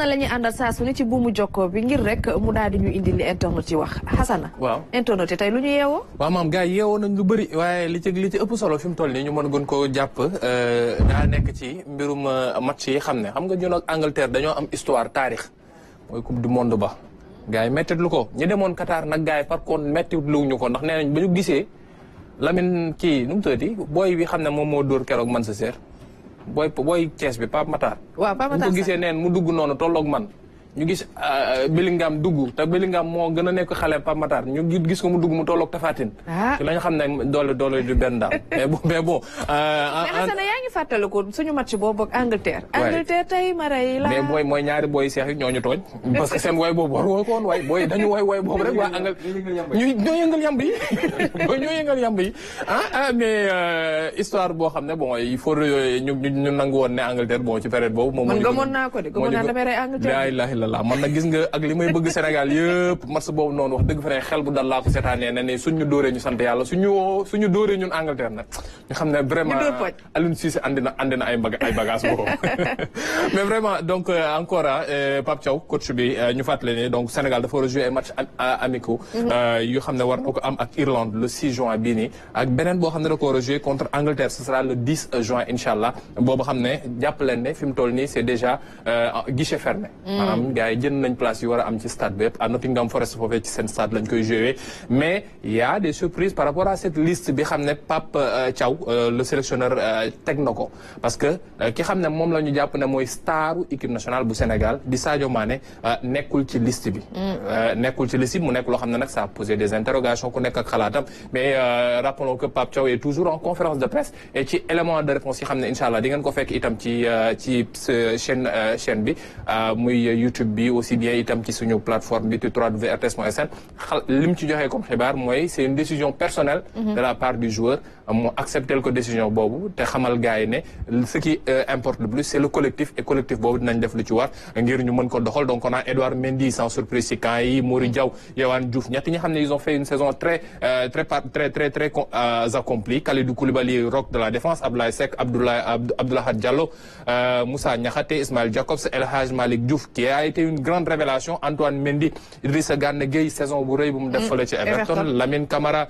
Xasana la ñuy àndal saa su ne ci buumu jokkoo bi ngir rek mu daal di ñu indi li internet yi wax Xasana. waaw internet yi tey lu ñu yeewoo. waaw maam gars yi yeewoo nañ lu bëri waaye li ci ëpp solo fi mu toll nii ñu mën gën koo jàpp daa nekk ci mbirum match yi xam nga ñun ak Angleterre dañoo am histoire taarix mooy coupe du monde ba gars yi métti lu ko ñi demoon Qatar nag gars yi par contre métti lu ñu ko ndax nee nañ ba ñu gisee Lamine kii nu mu tuddati booy bi xam ne moom moo dóor keroog Manchester booy Thiès bi Pape Matar. waaw Pape Matar ko gisee neen mu dugg noonu tolloog man. ñu gis Bellingham dugg te Bellingham moo gën a nekk xale Pape Matar ñu gis ko mu dugg mu tolloog Tapha Tine. ci la ñu xam ne doole du benn daal mais bon. mais Hassana yaa ngi fàttaliku suñu match boobu ak Angleterre. Angleterre tey ma rey la. mais mooy ñaari booy seex yi ñoo ñu tooñ. parce que seen woy boobu war woo ko woon waay booy dañu woy boobu rek waa Angleterre. ñoo yëngal yamb yi ñoo yëngal yamb yi mais histoire boo xam ne bon il faut ñu nangu woon ne Angleterre bon ci période boobu. moom man gëmoon naa ko de gëmoon naa damay rey Angleterre. man nag gis nga ak li may bëgg Sénégal yëpp match boobu noonu wax dëgg fa ne xel bu dal laa ko seetaanee ne suñu dóoree ñu sant yàlla suñu dóoree ñun Angleterre nag ñu xam ne vraiment Aliou Cissé andi na ay bagages boobu mais vraiment donc encore Pape Thiaw coach bi ñu fàttali ne donc Sénégal dafa war a jouer ay match amicaux yu xam ne war na ko am ak Irlande le 6 juin bii nii ak beneen boo xam ne da ko war a jouer contre Angleterre ce sera le 10 juin incha allah boobu xam ne jàpp leen ne fi mu toll nii c'est déjà guichet fermé gars yi jënd nañ place yu war a am ci stade bi yëpp à Nottingham Forest foofee ci seen stade lañ koy joué mais il y a des surprises par rapport à cette liste bi xam ne Pape Thiaw le sélectionneur teg na ko parce que ki xam ne moom la ñu jàpp ne mooy staru équipe nationale bu Sénégal di Sadio Mané nekkul ci liste bi nekkul ci liste bi mu nekk loo xam ne nag ça a posé des interrogations ku nekk ak xalaatam mais rappelons que Pape Thiaw est toujours en conférence de presse et ci élément de réponse yi xam ne incha allah di ngeen ko fekk itam ci chaîne bi muy YouTube bi aussi bien itam ci suñu plateforme bi www.rts.sn lim ci joxee comme xibaar mooy c'est une décision personnelle de la part du joueur mu accepté ko décision boobu te xamal gars yi ne ce qui importe le plus c'est le collectif et collectif boobu dinañ def lu ci war ngir ñu mën ko doxal donc on a Edouard Mendy sans surprise ci camp yi Mori Diaw Yohan Diouf ñett ñi xam ne ils ont fait une saison très accomplie Kalidou Koulibaly roc de la défense Abdoulaye Seck Abdoulaye Diallo Moussa Niakhaté Ismaël Jacobs El Hadj Malick Diouf qui a été une grande révélation Antoine Mendy Idrissa Gana Gueye saison bu rëy bu mu def fële ci Everton Lamine Camara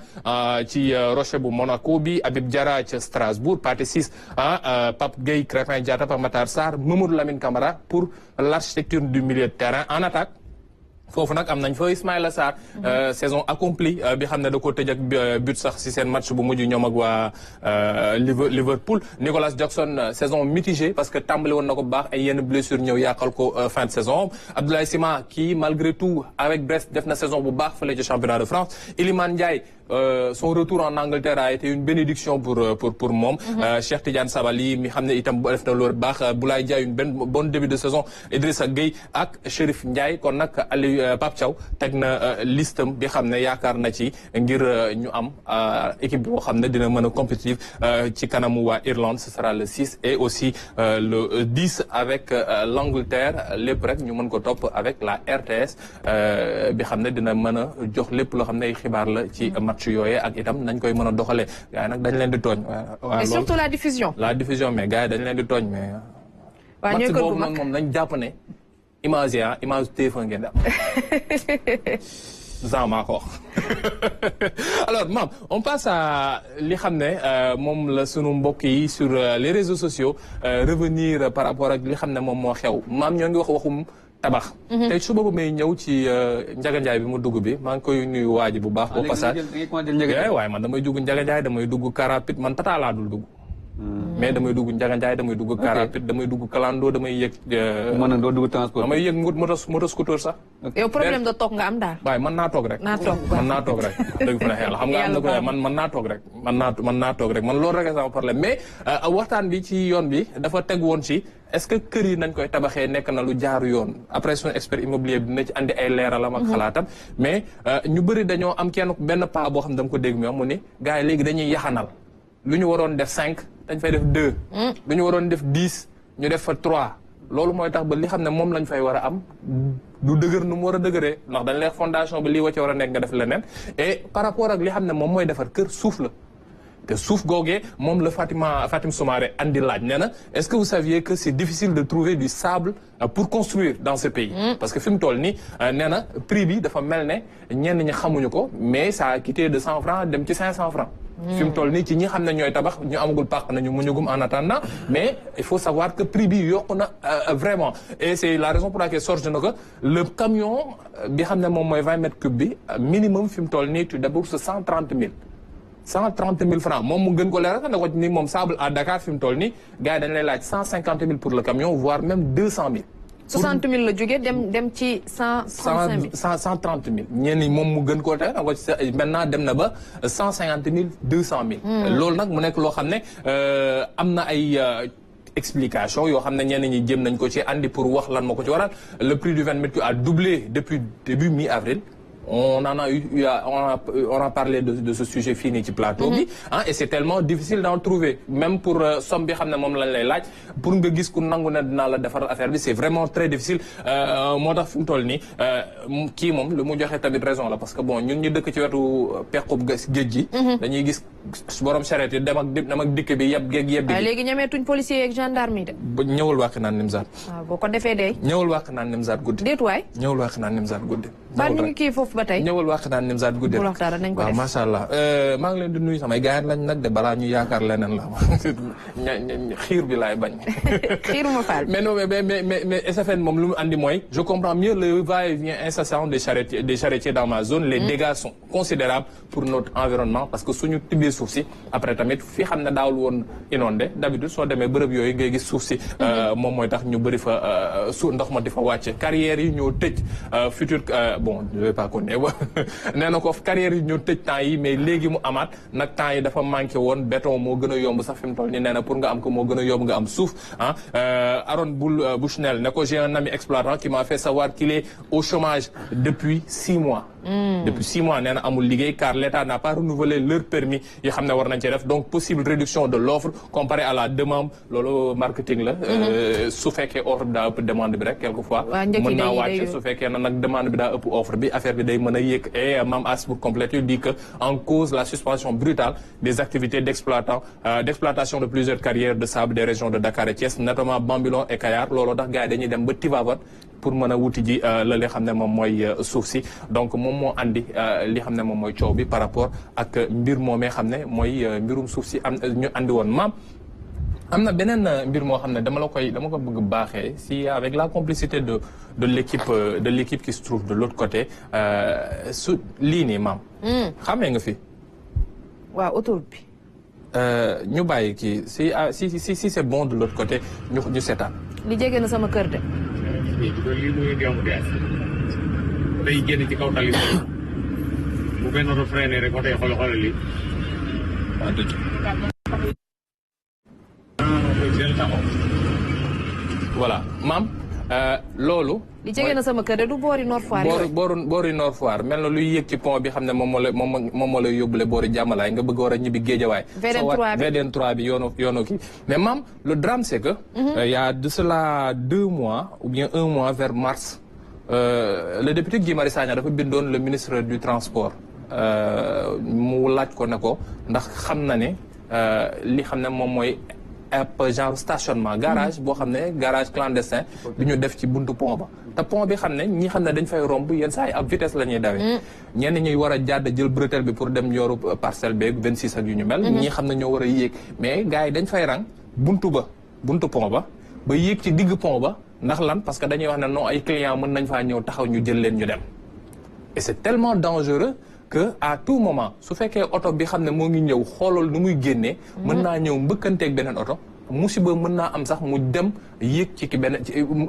ci Rocher bu Monaco bi Habib Diarra ci Strasbourg Pathé Ciss Pape Gueye Krépin Diatta Pape Matar Sarr Mamadou Lamine Camara pour l'architecture du milieu de terrain en attaque foofu nag am nañ fa Ismaïla Sarr saison accomplie bi xam ne da ko tëj ak but sax si seen match bu mujj ñoom ak waa Liverpool Nicolas Jackson saison mitigée parce que tàmbali woon na ko bu baax ay yenn blessure ñëw yàqal ko fin de saison Abdoulaye Sima qui malgré tout avec Brest def na saison bu baax fële ci championnat de France Iliman Ndiaye son retour en Angleterre a été une bénédiction pour moom Cheikh Tidiane Sabali mi xam ne itam def na loolu baax Boulaye Ndiaye une bonne début de saison Idrissa Gueye ak Chérif Ndiaye kon nag Pape Thiaw teg na listam bi xam ne yaakaar na ci ngir ñu am équipe boo xam ne dina mën a compétitive ci kanamu waa Irlande ce sera le 6 et aussi le 10 avec l'Angleterre lépp rek ñu mën ko topp avec la RTS bi xam ne dina mën a jox lépp loo xam ne ay xibaar la ci match yooyee ak itam nañ koy mën a doxalee gars yi nag dañ leen di tooñ. mais surtout la diffusion. la diffusion mais gars yi dañ leen di tooñ mais. waaw ñooy match boobu nag moom nañ jàpp ne. image téléphone ngeen di am maa ko wax alors maam on passe à li xam ne moom la sunu mbokk yi sur les réseaux sociaux revenir par rapport ak li xam ne moom moo xew maam ñoo ngi waxum tabax tey suba ba may ñëw ci Ndiaga Ndiaye bi mu dugg bi maa ngi koy nuyu waa ji bu baax au passage waaye man damay dugg Ndiaga Ndiaye damay dugg Carapit man Tata laa dul dugg mais damay dugg Ndiaga Ndiaye damay dugg Carapit damay dugg Kalando damay yëg mën doo dugg transport damay yëg moto scooter sax yow problème de toog nga am daal waaye mën naa toog rek mën naa toog rek dëgg fa ne yàlla xam nga am na ko man mën naa toog rek mën naa toog rek man loolu rek sama problème mais waxtaan bi ci yoon bi dafa teg woon ci est-ce que kër yi nañ koy tabaxee nekk na lu jaaru yoon après suñu expert immobilier bi dina ci andi ay leeralam ak xalaatam mais ñu bëri dañoo am benn pas boo xam ne dama ko dégg mu ni gars yi léegi dañuy yaxanal lu ñu waroon def 5 dañ fay def 2 lu ñu waroon def 10 ñu def fa 3 loolu mooy tax ba li xam ne moom lañ fay war a am du dëgër nu mu war a dëgëree ndax dañ lay fondation bi lii wa ci war a nekk nga def leneen et par rapport ak li xam ne moom mooy defar kër suuf la te suuf googee moom la Fatim Soumaré andi laaj nee na est-ce que vous saviez que c'est difficile de trouver du sable pour construire dans ce pays parce que fi mu toll nii nee na prix bi dafa mel ne ñenn ñi xamuñu ko mais ça a quitté de 100 francs dem ci 500 francs fi mu toll nii ci ñi xam ne ñooy tabax ñu amagul pàq nañu muñugum en attendant mais il faut savoir que prix bi yokku na vraiment et c'est la raison pour laquelle sorge na ko le camion bi xam ne moom mooy 20 mètres cubes bi minimum fi mu toll nii tu débourses 130 000 francs moom mu gën ko leeral na ko ni moom sable à Dakar fi mu toll nii gars yi dañ lay laaj 150 000 pour le camion voire même 200 000. 60 000 la jógee dem ci 135 000. 130 000 ñenn ñi moom mu gën koo teg na ko ci maintenant dem na ba 150 000 200 000. loolu nag mu nekk loo xam ne am na ay explication yoo xam ne ñenn ñi jëm nañ ko ci andi pour wax lan moo ko ci waral le prix du 20 mètres cubes a doublé depuis début mi-avril. On a parlé de ce sujet fini ci plateau bi et c'est tellement difficile d'en trouver même pour somme bi xam ne moom lañ lay laaj pour nga gis ku nangu ne dinaa la defar affaire bi c'est vraiment très difficile moo tax fi mu toll nii kii moom lu mu joxe tamit raison la parce que bon ñun ñu dëkk ci wetu pequb géej gi dañuy gis borom charrette yi dem ak dikk bi yeb bi léegi ñemeetuñ policiers yeeg gendarme yi de ñëwul wàq naan Nimzaat boo ko defee de ñëwul wàq naan Nimzaat guddi déet waay ñëwul wàq naan Nimzaat guddi ba ñu ngi kii foofu ba tey ñëwal wax naan Nimzaat guddi waaw macha allah maa ngi leen di nuyu samay gars lañ nag de balaa ñu yaakaar leneen la xiir bi laay bañ xiiruma faal mais non mais SFN moom lu mu andi mooy je comprends mieux le va-et-vient incessant des charretiers dans ma zone les dégâts sont considérables pour notre environnement parce que suñu tibbee suuf si après tamit fi xam ne daawul woon inondé d'habitude soo demee bërëb yooyu ngay gis suuf si moom mooy tax ñu bëri fa ndox ma di fa wàcce carrières yi ñoo tëj futur bon je vais pas connaître nee na ko carrière yi ñoo tëj temps yi mais léegi mu amaat nag temps yi dafa manqué woon béton moo gën a yomb sax fi mu toll nii nee na pour nga am ko moo gën a yomb nga am suuf Aaron Bushnell ne ko j'ai un ami exploitant qui m'a fait savoir qu'il est au chômage depuis 6 mois depuis 6 mois nee na amul liggéey car l'État n'a pas renouvelé leur permis yi xam ne war nañ ci def donc possible réduction de l'offre comparé à la demande loolu marketing la su fekkee offre bi daa ëpp demande bi rek quelquefois mën naa wàcc su fekkee na nag demande bi daa ëpp offre bi affaire bi day mën a yéeg et Mame As pour compléter dit que en cause la suspension brutale des activités d'exploitation de plusieurs carrières de sable des régions de Dakar et Thiès notamment Bambilor et Kayar looloo tax gars yi dañuy dem ba Tivaouane pour mën a wuti ji la li xam ne moom mooy suuf si donc moom moo andi li xam ne moom mooy coow bi par rapport ak mbir moomee xam ne mooy mbirum suuf si am ñu andi woon maam am na beneen mbir moo xam ne dama ko bëgg baaxee si avec la complicité de l'équipe qui se trouve de l'autre côté su lii nii maam xamee nga fi waaw autoroute bi ñu bàyyi kii si c'est bon de l'autre côté ñu seetaan li jege na sama kër de lii muy yomb de day génn ci kaw tali bu benn oto freiné rek oto yi xool lii voilà maam loolu li jege na sama kër de du boori Nord Foire boori Nord Foire mel na luy yëg ci pont bi xam ne moom moo lay yóbbule boori Jàmmalaay nga bëgg war a ñibbi Géejawaay VDN 3 bi yoonu kii mais maam le drame c'est que y a de cela 2 mois ou bien 1 mois vers mars le député Guy Marius Sagna dafa bindoon le ministre du transport mu laaj ko ne ko ndax xam na ne li xam ne moom mooy ab genre stationnement garage boo xam ne garage clandestin bi ñu def ci buntu pont ba te pont bi xam ne ñi xam ne dañ fay romb yenn saa yi ab vitesse la ñuy dawee ñenn ñuy war a jàdd jël bretelle bi pour dem yoru parcelle beeg 26 ak yu ñu mel ñi xam ne ñoo war a yéeg mais gars yi dañ fay rang buntu pont ba yéeg ci digg pont ba ndax lan parce que dañuy wax ne non ay clients mën nañ faa ñëw taxaw ñu jël leen ñu dem et c'est tellement dangereux que à tout moment su fekkee oto bi xam ne moo ngi ñëw xoolal nu muy génnee mën naa ñëw mbëkkanteeg beneen oto musiba mën naa am sax mu dem yéeg ci ki beneen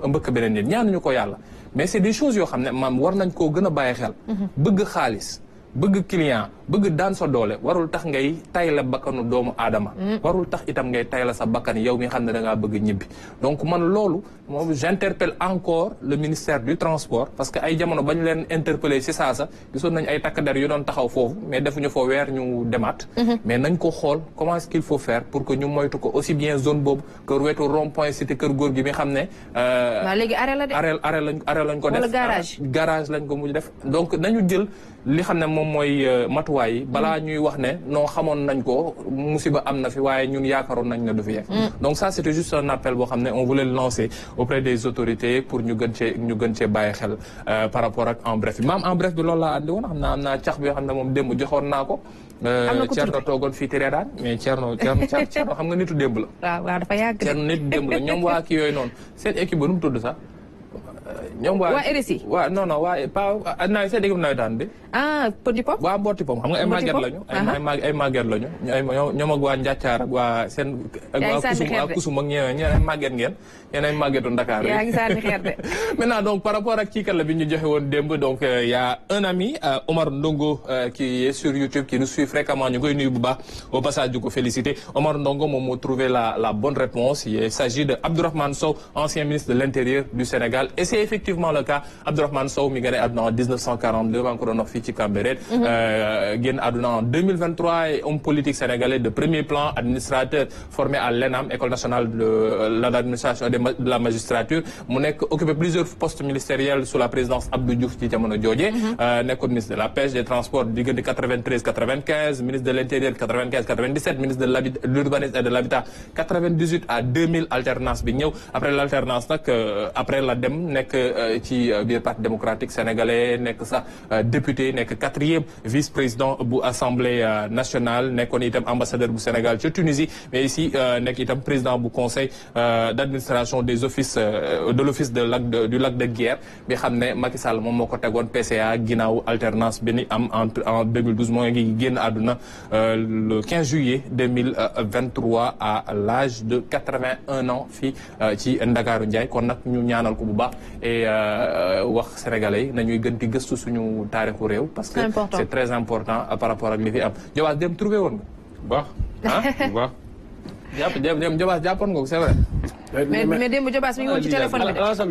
mbëkk beneen nit ñaanuñu ko yàlla mais c'est des choses yoo xam ne maam war nañ koo gën a bàyyi xel bëgg xaalis bëgg client bëgg daan sa doole warul tax ngay tay la bakkanu doomu aadama warul tax itam ngay tay la sa bakkan yow mi xam ne da ngaa bëgg ñibbi donc man loolu moom j'interpelle encore le ministère du transport parce que ay jamono bañ leen interpeller ci saasa gisoon nañ ay takk der yu doon taxaw foofu mais defuñu fa weer ñu demaat mais nañ ko xool comment est-ce qu'il faut faire pour que ñu moytu ko aussi bien zone boobu kër wetu rond-point cité kër góor gi mi xam ne léegi arrêt la de arrêt lañ ko def garage lañ ko mujj def donc nañu jël li xam ne moom mooy matuwaay yi balaa ñuy wax ne non xamoon nañ ko musiba am na fi waaye ñun yaakaaroon nañ ne du fi yegg. Donc ça c'était juste un appel boo xam ne on voulait le lancer auprès des autorités pour ñu gën cee bàyyi xel par rapport ak en bref bi maam en bref bi loolu laa andi woon xam naa am naa cax bi yoo xam ne moom démb joxoon naa ko. Thierno toogoon fii tere daan mais Thierno xam nga nitu démb la. waaw dafa yàgg de. Thierno nitu démb la ñoom waa kii yooyu noonu seen équipe ba nu mu tudd sax. ñoom waa RSI. waa non waa nawet seen équipe nawetaan bi. Petit Pom. waa Mbooti Pom xam nga ay màgget lañu. ay màgget lañu ñoom ak waa Njàccaar ak waa seen. ak Kusum ak ñeneen ay màgget ngeen. yéen ay màggetu Dakar. yaa ngi sànni xeer de. Maintenant donc par rapport ak kii kan la bi ñu joxe woon démb donc y a un ami Omar Ndongo qui est sur YouTube qui nous suit fréquemment ñu koy nuyu bu baax au passage di ko féliciter Omar Ndongo moom moo trouvé la bonne réponse il s'agit de Abdourahmane Sow ancien ministre de l'Intérieur du Sénégal et c'est effectivement le cas Abdourahmane Sow mi gane àdduna en 1942 maa ngi ko doon wax fii ci Cambérène génn àdduna en 2023 et homme politique sénégalais de premier plan administrateur formé à l'ENAM École nationale de l'administration de la magistrature mu nekk occupé plusieurs postes ministériels sous la présidence Abdou Diouf ci jamono jooje nekkoon ministre de la pêche des transports diggante 93 95 ministre de l'intérieur 95 97 ministre de l'urbanisme et de l'habitat 98 à 2000 alternance bi ñëw après l'alternance nag après la dem nekk ci biir parti démocratique sénégalais nekk sax député nekk 4e vice-président bu assemblée nationale nekkoon itam ambassadeur bu Sénégal ci Tunisie mais ici nekk itam président bu conseil d'administration des offices de l'office du lac de Guiers bi xam ne Macky Sall moom moo ko tegoon PCA ginnaaw alternance bi ni am en 2012 moo ngi génn àdduna le 15 juillet 2023 à l'âge de 81 ans fii ci Ndakaaru Ndiaye kon nag ñu ñaanal ko bu baax et wax sénégalais yi nañuy gën di gëstu suñu taarixu réew parce que c'est très important par rapport ak li fi am Jobaas dem trouvé woon nga bu baax dem Jobaas jàppoon nga ko c'est vrai mais démb Jobaas mi ngi woon ci téléphone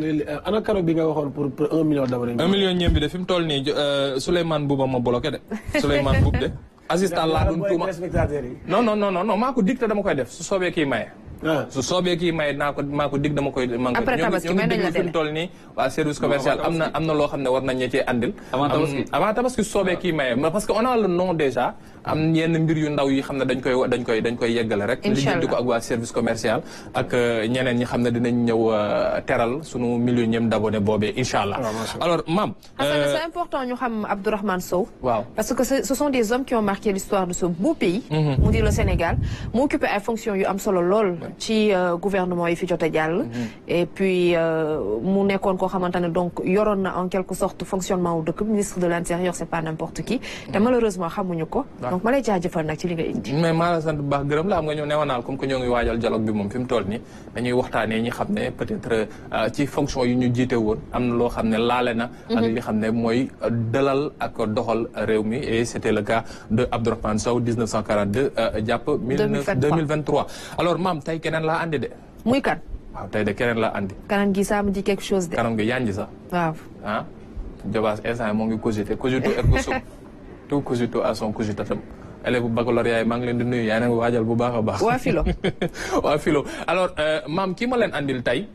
bi de. ana karo bi nga waxoon pour 1 million d'abord. 1 million ñeem bi de fi mu toll nii Souleymane Bouba ma bloqué de Souleymane Boub de assistant laa doon tuuma non maa ko dig te dama koy def su soobee kii maye su soobee kii may maa ko dig dama koy. après tabaski may nañ la fi mu toll nii waa service commercial am na loo xam ne war nañ ñee cee andil. avant tabaski su soobee kii maye parce que on a le nom déjà am yenn mbir yu ndaw yi xam ne dañ koy yeggale rek. incha allah ko ak waa service commercial ak ñeneen ñi xam ne dinañ ñëw teral sunu millionième d'abonnés boobee incha allah. alors Mame. c'est important ñu xam Abdourahmane Sow. waaw parce que ce sont des hommes qui ont marqué l'histoire de ce beau pays. mu di le Sénégal mu occupé ay fonctions yu am solo lool. ci gouvernement yi fi jot a jàll. et puis mu nekkoon koo xamante ne donc yoroon na en quelque sorte fonctionnement wu dëkk ministre de l'intérieur c'est pas n'importe qui. te malheureusement xamuñu ko. donc ma lay jaajëfal nag ci li nga indi. mais maa la sant bu baax gërëm la xam nga ñoo newonaal comme que ñoo ngi waajal dialogue bi moom fi mu toll nii dañuy waxtaanee ñi xam ne peut-être ci fonction yi ñu jiite woon am na loo xam ne laale na. ak li xam ne mooy dalal ak doxal réew mi et c'était le cas de Abdourahmane Sow 1942 jàpp 2023 alors Mame tey keneen laa andi de. muy kan. waaw tey de keneen laa andi. kanam gi ça me dit quelque chose de. kanam gi yanji sax. waaw. ah Jobaas instant moo ngi cogité ergo sum tout cogito à son cogitatum. élève bu baccalauréat yi maa ngi leen di nuyu yaa ngi waajal bu baax a baax. waa Philo. waa Philo alors Mame kii ma leen andil tey.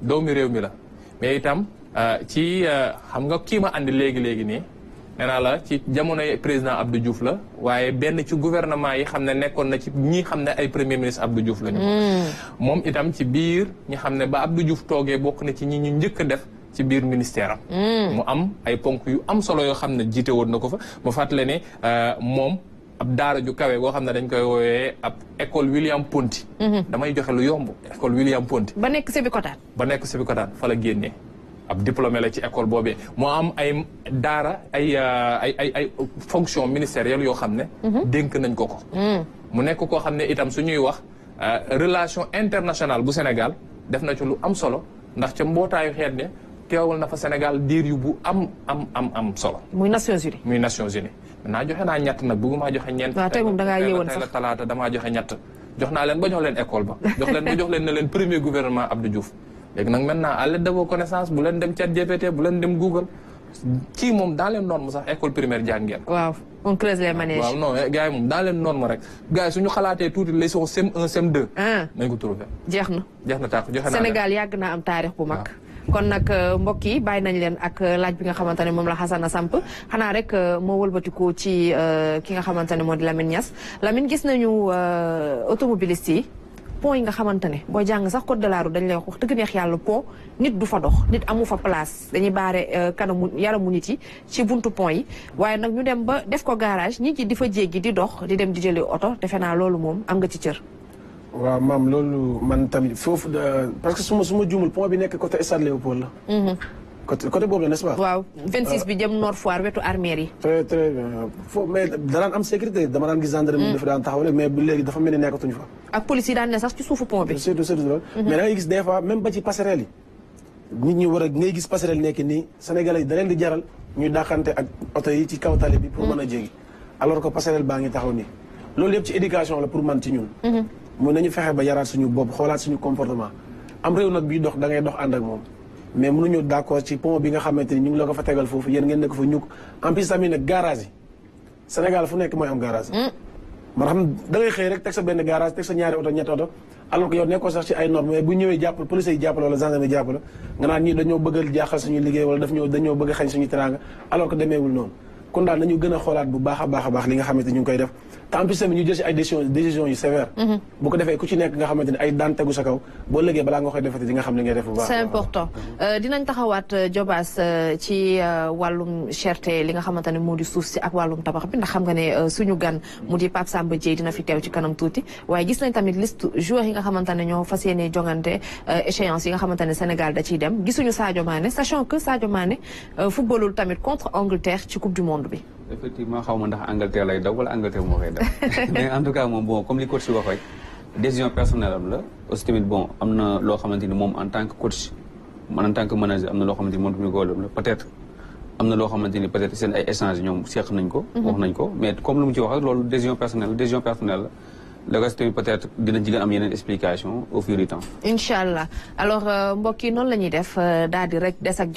doomi réew mi la mais itam ci xam nga kii ma andi léegi nii. nee naa la ci jamonoy président Abdou Diouf la waaye benn ci gouvernement yi xam ne nekkoon na ci ñi xam ne ay premier ministre Abdou Diouf la ñu. moom itam ci biir ñi xam ne ba Abdou Diouf toogee bokk na ci ñi ñu njëkk a def ci biir ministère am. mu am ay ponk yu am solo yoo xam ne jiite woon na ko fa mu fàttale ne moom ab daara ju kawe boo xam ne dañ koy woowee ab école William Ponty. damay joxe lu yomb école William Ponty. ba nekk Sébikotane. fa la génnee. ab diplômé la ci école boobee moo am ay daara ay fonction ministérielle yoo xam ne dénk nañ ko ko mu nekk koo xam ne itam suñuy wax relation internationale bu Sénégal def na ci lu am solo ndax ca mbootaayu xeet ne teewal na fa Sénégal diir yu bu am solo muy Nations Unies maintenant joxe naa ñett nag bëgguma joxe ñeent waaw tey moom da ngaa yéewoon sax tey la talaata damaa joxe ñett jox naa leen ba jox leen école ba jox leen ne leen premier gouvernement Abdou Diouf léegi nag maintenant à l'aide de vos connaissances bu leen dem ChatGPT bu leen dem Google kii moom dans les normes sax école primaire jàngeen. waaw on creuse les manèges. waaw non gars yi moom dans les normes rek gars yi suñu xalaatee tuuti leçon CM1 CM2. nañ ko trouvé. jeex na tàkk joxe naa Sénégal yàgg naa am taarix bu mag. kon nag mbokk yi bàyyi nañ leen ak laaj bi nga xamante ne moom la Hassana samp xanaa rek moo wëlbatiku ci ki nga xamante ne moo di Lamine Niass Lamine gis nañu automobiliste yi pont yi nga xamante ne booy jàng sax code de la route dañ lay wax dëgg neex yàlla pont nit du fa dox nit amu fa place dañuy baare kanamu yaramu nit yi ci buntu pont yi waaye nag ñu dem ba def ko garage nit ñi di fa jéggi di dox di dem di jëli oto defe naa loolu moom am nga ci cër. waaw maam loolu man tamit foofu parce que su ma juumul pont bi nekk côté Stade Léopold la. côté boobu la n'est-ce pas. waaw 26 bi jëm Nord Foire wetu armère yi. très très bien foofu mais danaan am sécurité dama daan gis gendarmerie dafa daan taxawale mais bu léegi dafa mel ni nekkatuñu fa. ak police yi daan ne sax ci suufu pont bi. surtout loolu. mais da ngay gis des fois même ba ci passerelle yi. nit ñi war a ngay gis passerelle nekk nii Sénégalais yi da leen di jaral ñuy dàqante ak oto yi ci kaw tali bi pour mën a jéggi. alors que passerelle baa ngi taxaw nii. loolu yëpp ci éducation la pour man ci ñun. mun nañu fexe ba yaraat suñu bopp xoolaat suñu comportement am réew nag bii dox da ngay dox ànd ak moom mais mënuñu d'accord ci pont bi nga xamante ni ñu ngi la ko fa tegal foofu yéen ngeen nekk fa ñukk en plus tamit nag garage yi Sénégal fu nekk mooy am garage man xam da ngay xëy rek teg sa benn garage teg sa ñaari oto ñetti oto alors que yow nekkoo sax ci ay normes mais bu ñëwee jàppal police yi jàppal wala gendarmerie jàppal nga naan ñii dañoo bëgg a jaaxal suñu liggéey wala dañoo bëgg a xañ suñu teraanga alors que demeewul noonu kon daal nañu gën a xoolaat bu baax a baax li nga xamante ni ñu ngi koy def te en plus tamit ñu jël si ay décisions yu sévères. bu ko defee ku ci nekk nga xamante ni ay daan tegu sa kaw boo lëggee balaa nga koy defati di nga xam li ngay def bu baax. c'est important dinañ taxawaat Jobaas ci wàllum cherté li nga xamante ne moo di suuf si ak wàllum tabax bi ndax xam nga ne suñu gan mu di Pape Samba Dièye dina fi teew ci kanam tuuti waaye gis nañ tamit liste joueurs yi nga xamante ne ñoo fas yéene jongante échéance yi nga xamante ne Sénégal da ciy dem gisuñu Sadio Mané sachant que Sadio Mané footballul tamit contre Angleterre ci coupe du monde bi. effectivement xaw ma ndax Angleterre lay daw wala Angleterre moo koy daw mais en tout cas moom bon comme li coach si wax rek décision personnelle am la aussi tamit bon am na loo xamante ni moom en tant que coach man en tant que manager am na loo xamante ni moom tamit góolam la peut-être am na loo xamante ni peut-être seen ay échanges ñoom seq nañ ko wax nañ ko mais comme lu mu ci wax rek loolu décision personnelle la le reste tamit peut-être dina ci gën am yeneen explication au fur et à temps. incha allah alors mbokk yi noonu la ñuy def daal di rek des ak Job